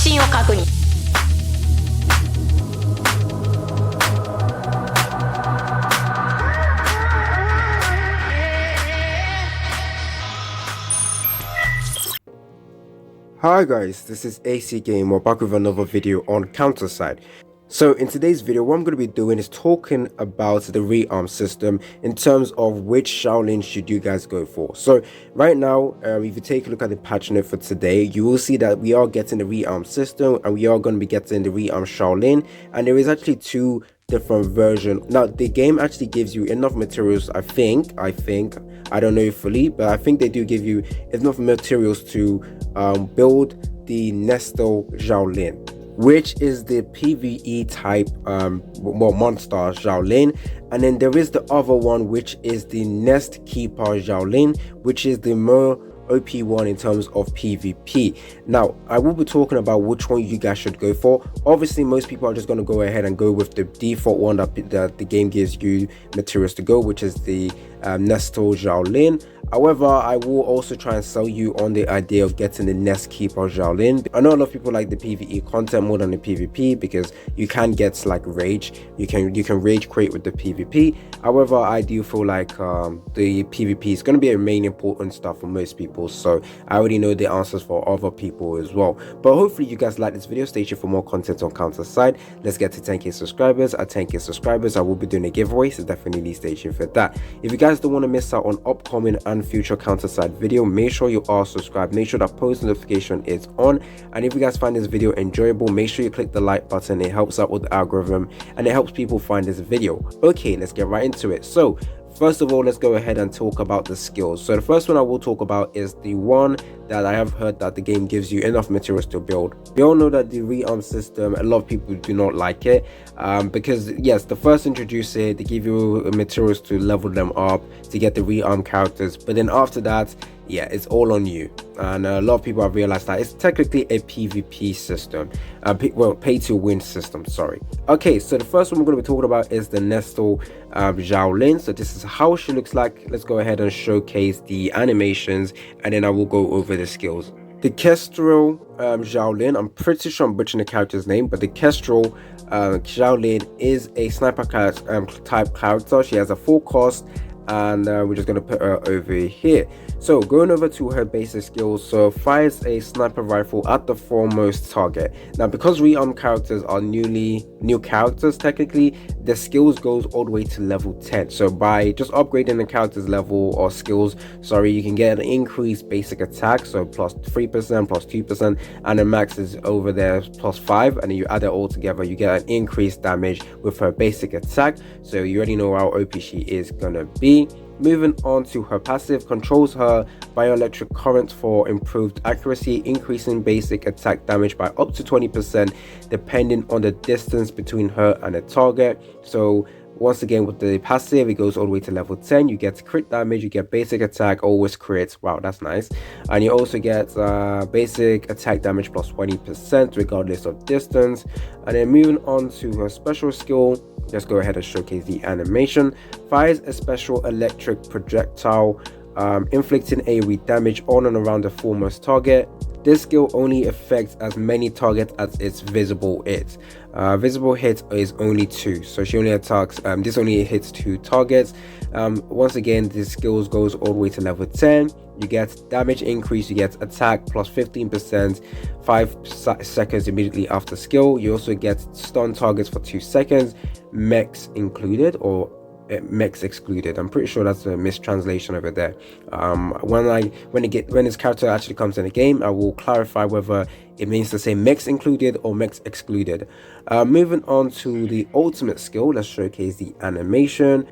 信を確認。Hi guys, this is AC Gamer back with another video on Counterside. So in today's video, what I'm going to be doing is talking about the rearm system in terms of which Xiao Lin should you guys go for. So right now, if you take a look at the patch note for today, you will see that we are getting the rearm system and we are going to be getting the Rearm Xiao Lin, and there is actually two different versions. Now the game actually gives you enough materials, I think, I don't know fully, but I think they do give you enough materials to build the Kestrel Xiao Lin, which is the PvE type monster Xiao Lin. And then there is the other one, which is the Keeper Xiao Lin, which is the more OP one in terms of PvP. Now I will be talking about which one you guys should go for. Obviously most people are just going to go ahead and go with the default one that the game gives you materials to go, which is the Kestrel Xiao Lin. However, I will also try and sell you on the idea of getting the Keeper Xiao Lin. I know a lot of people like the PvE content more than the PvP because you can get like rage. You can rage create with the PvP. However, I do feel like the PvP is going to be a main important stuff for most people. So I already know the answers for other people as well. But hopefully you guys like this video. Stay tuned for more content on Counterside. Let's get to 10k subscribers. At 10k subscribers, I will be doing a giveaway, so definitely stay tuned for that. If you guys don't want to miss out on upcoming and future Counterside video, make sure you are subscribed, make sure that post notification is on, and if you guys find this video enjoyable, make sure you click the like button. It helps out with the algorithm and it helps people find this video. Okay, let's get right into it. So first of all, let's go ahead and talk about the skills. So the first one I will talk about is the one that I have heard that the game gives you enough materials to build. We all know that the rearm system, a lot of people do not like it because yes, the first introduce it, they give you materials to level them up to get the rearm characters, but then after that, yeah, it's all on you. And a lot of people have realized that it's technically a PvP system, well, pay to win system, sorry. Okay, so the first one we're going to be talking about is the Kestrel Xiao Lin. So this is how she looks like. Let's go ahead and showcase the animations and then I will go over the skills. The Kestrel Xiao Lin, I'm pretty sure I'm butchering the character's name, but the Kestrel Xiao Lin is a sniper type character. She has a full cost, and we're just going to put her over here. So going over to her basic skills, so fires a sniper rifle at the foremost target. Now because rearm characters are new characters, technically the skills goes all the way to level 10. So by just upgrading the character's level or skills, sorry, you can get an increased basic attack, so plus 3%, plus 2%, and the max is over there plus 5, and then you add it all together, you get an increased damage with her basic attack. So you already know how OP she is gonna be. Moving on to her passive, controls her bioelectric current for improved accuracy, increasing basic attack damage by up to 20% depending on the distance between her and the target. So once again, with the passive, it goes all the way to level 10. You get crit damage, you get basic attack, always crits. Wow, that's nice. And you also get basic attack damage plus 20% regardless of distance. And then moving on to her special skill, let's go ahead and showcase the animation. Fires a special electric projectile, inflicting AoE damage on and around the foremost target. This skill only affects as many targets as its visible hit. Visible hit is only 2, so she only attacks, this only hits 2 targets. Once again, this skill goes all the way to level 10. You get damage increase, you get attack plus 15%, 5 seconds immediately after skill. You also get stun targets for 2 seconds, mechs included, or mechs excluded. I'm pretty sure that's a mistranslation over there. When this character actually comes in the game, I will clarify whether it means to say mechs included or mechs excluded. Moving on to the ultimate skill, let's showcase the animation.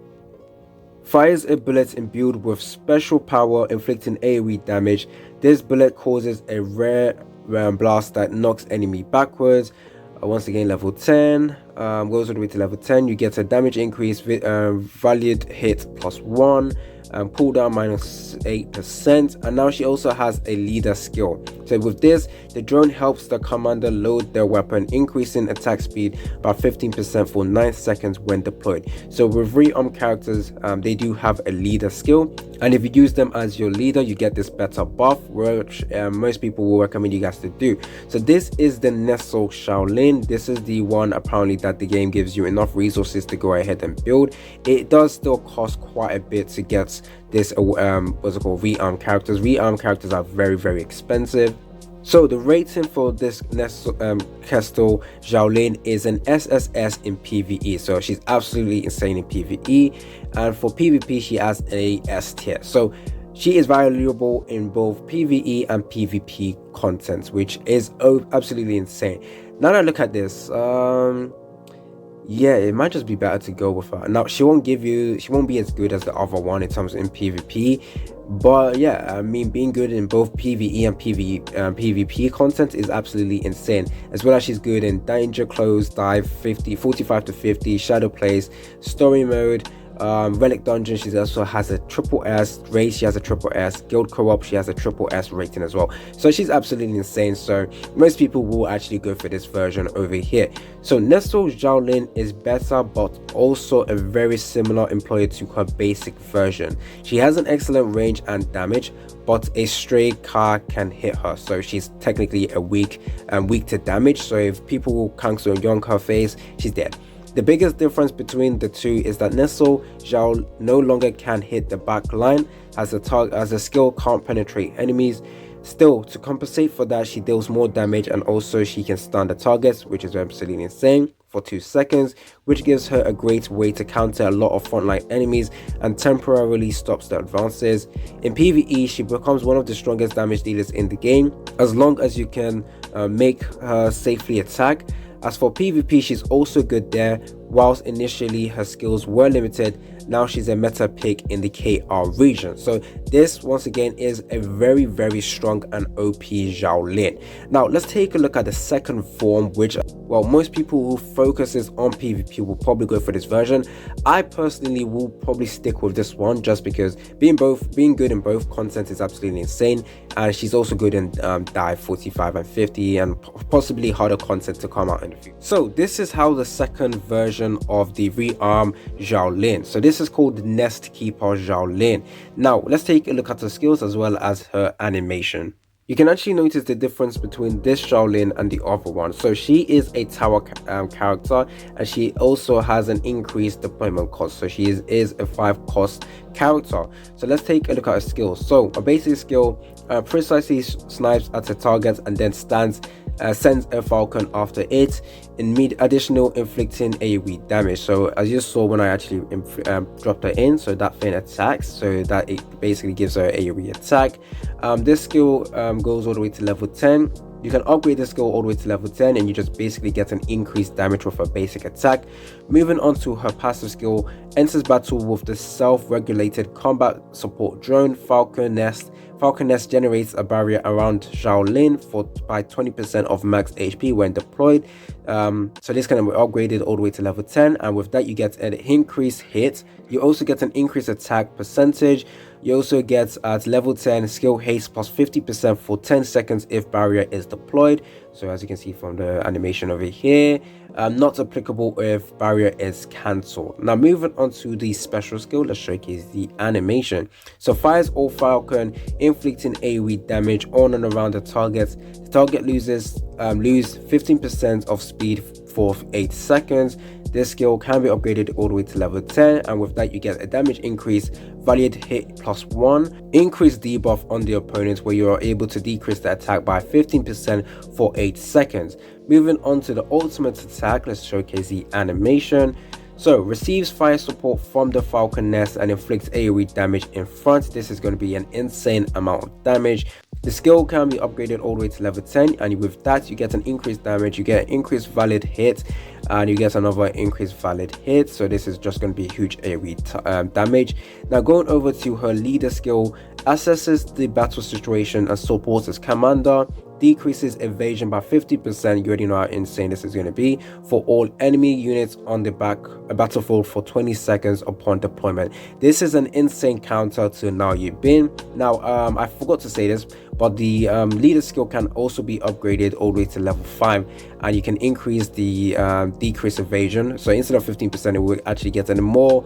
Fires a bullet imbued with special power, inflicting AoE damage. This bullet causes a rare blast that knocks enemy backwards. Once again, level 10, goes all the way to level 10. You get a damage increase, valued hit plus 1, cooldown minus 8%, and now she also has a leader skill. So with this, the drone helps the commander load their weapon, increasing attack speed by 15% for 9 seconds when deployed. So with rearm characters, they do have a leader skill, And if you use them as your leader, you get this better buff, which most people will recommend you guys to do. So this is the Kestrel Xiao Lin. This is the one apparently that the game gives you enough resources to go ahead and build. It does still cost quite a bit to get this what's it called, rearm characters. Rearm characters are very expensive. So the rating for this Kestrel Xiao Lin is an SSS in PvE, so she's absolutely insane in PvE, and for PvP she has a S tier. So she is valuable in both PvE and PvP content, which is absolutely insane. Now that I look at this, yeah, it might just be better to go with her. Now she won't be as good as the other one in terms of in PvP, but yeah, I mean, being good in both PvE and PvP content is absolutely insane, as well as she's good in danger, close, dive, 45 to 50, shadow plays, story mode, relic dungeon. She also has a triple S race, she has a triple S guild co-op, she has a triple S rating as well. So she's absolutely insane, so most people will actually go for this version over here. So Kestrel Xiao Lin is better, but also a very similar employer to her basic version. She has an excellent range and damage, but a stray car can hit her, so she's technically a weak to damage. So if people will cancel and yonk her face, she's dead. The biggest difference between the two is that Kestrel Xiao no longer can hit the back line, as a skill can't penetrate enemies. Still, to compensate for that, she deals more damage, and also she can stun the targets, which is absolutely insane, for 2 seconds, which gives her a great way to counter a lot of frontline enemies and temporarily stops the advances. In PvE, she becomes one of the strongest damage dealers in the game, as long as you can make her safely attack. As for PvP, she's also good there. Whilst initially her skills were limited, now she's a meta pick in the KR region. So this once again is a very strong and OP Xiao Lin. Now let's take a look at the second form, which, well, most people who focuses on PvP will probably go for this version. I personally will probably stick with this one, just because being good in both content is absolutely insane, and she's also good in dive 45 and 50, and possibly harder content to come out in the future. So this is how the second version of the Rearm Xiao Lin. So this is called the Nest Keeper Xiao Lin. Now let's take a look at her skills as well as her animation. You can actually notice the difference between this Xiao Lin and the other one. So she is a tower character, and she also has an increased deployment cost. So she is a 5 cost character. So let's take a look at her skills. So a basic skill, precisely snipes at a target and then sends a falcon after it, in additional inflicting AoE damage. So as you saw when I actually dropped her in, so that thing attacks, so that it basically gives her AoE attack. This skill goes all the way to level 10. You can upgrade the skill all the way to level 10, and you just basically get an increased damage with her basic attack. Moving on to her passive skill, enters battle with the self-regulated combat support drone Falcon Nest. Falcon Nest generates a barrier around Xiao Lin by 20% of max HP when deployed. So this can be upgraded all the way to level 10, and with that you get an increased hit. You also get an increased attack percentage. You also get at level 10 skill haste plus 50% for 10 seconds if barrier is deployed. So as you can see from the animation over here, not applicable if barrier is cancelled. Now moving on to the special skill, let's showcase the animation. So fires all Falcon, inflicting AoE damage on and around the target. The target lose 15% of speed for 8 seconds. This skill can be upgraded all the way to level 10, and with that you get a damage increase, valued hit plus 1, increased debuff on the opponent where you are able to decrease the attack by 15% for 8 seconds. Moving on to the ultimate attack, let's showcase the animation. So receives fire support from the Falcon Nest and inflicts AoE damage in front. This is going to be an insane amount of damage. The skill can be upgraded all the way to level 10, and with that you get an increased damage, you get an increased valid hit, and you get another increased valid hit. So this is just going to be huge AoE damage. Now going over to her leader skill, assesses the battle situation and supports as commander. decreases evasion by 50%. You already know how insane this is going to be for all enemy units on the battlefield for 20 seconds upon deployment. This is an insane counter to Now You Bin. Now, I forgot to say this, but the leader skill can also be upgraded all the way to level 5, and you can increase the decrease evasion. So instead of 15%, it will actually get a more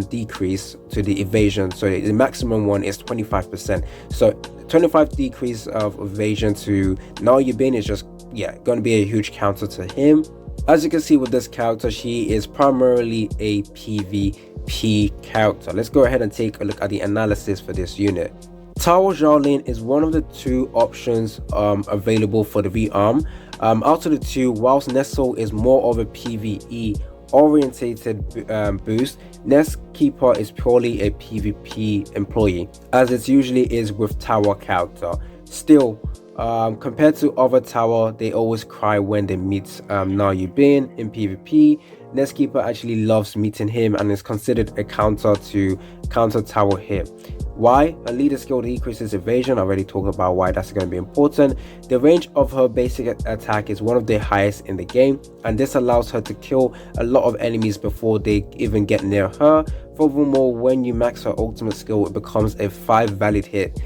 decrease to the evasion. So the maximum one is 25%. So 25 decrease of evasion to Now You Bin is just, yeah, going to be a huge counter to him. As you can see with this character, she is primarily a PvP character. Let's go ahead and take a look at the analysis for this unit. Kestrel Xiao Lin is one of the 2 options available for the rearm. Out of the 2, whilst Nestle is more of a PvE orientated boost, Nest Keeper is purely a PvP employee, as it usually is with tower character. Still, compared to other tower, they always cry when they meet Now You Bin in PvP. Nest Keeper actually loves meeting him and is considered a counter to counter tower hit. Why? A leader skill decreases evasion. I already talked about why that's going to be important. The range of her basic attack is one of the highest in the game, and this allows her to kill a lot of enemies before they even get near her. Furthermore, when you max her ultimate skill, it becomes a 5 valid hit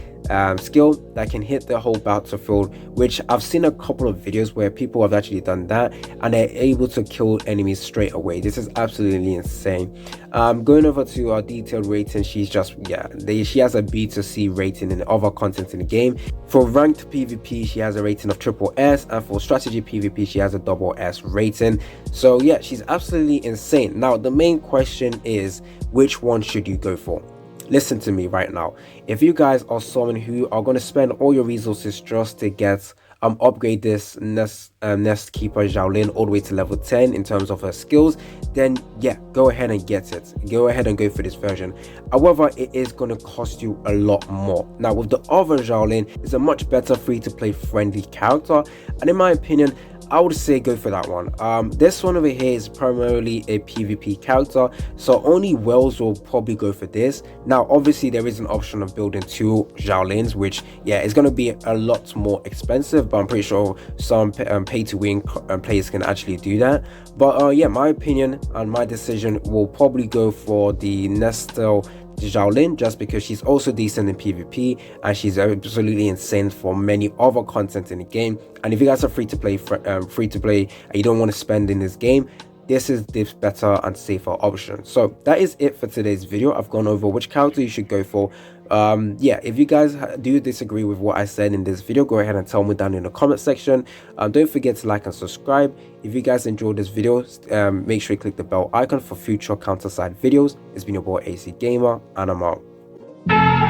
skill that can hit the whole battlefield, which I've seen a couple of videos where people have actually done that and they're able to kill enemies straight away. This is absolutely insane. Going over to our detailed rating, she's just, yeah, she has a B to C rating in other content in the game. For ranked PvP, she has a rating of SSS, and for strategy PvP, she has a SS rating. So yeah, she's absolutely insane. Now the main question is, which one should you go for? Listen to me right now. If you guys are someone who are going to spend all your resources just to get upgrade this Nest Keeper Xiao Lin all the way to level 10 in terms of her skills, then yeah, go ahead and get it. Go ahead and go for this version. However, it is going to cost you a lot more. Now with the other Xiao Lin, it's a much better free to play friendly character, and in my opinion, I would say go for that one. This one over here is primarily a PvP character, so only Wells will probably go for this. Now obviously there is an option of building 2 Xiao Lins, which yeah, is going to be a lot more expensive, but I'm pretty sure some pay to win players can actually do that. But yeah, my opinion and my decision will probably go for the Kestrel Xiao Lin, just because she's also decent in PvP and she's absolutely insane for many other content in the game. And if you guys are free to play and you don't want to spend in this game, this is the better and safer option. So that is it for today's video. I've gone over which character you should go for. Yeah, if you guys do disagree with what I said in this video, go ahead and tell me down in the comment section. Don't forget to like and subscribe. If you guys enjoyed this video, make sure you click the bell icon for future counter side videos. It's been your boy AC Gamer, and I'm out.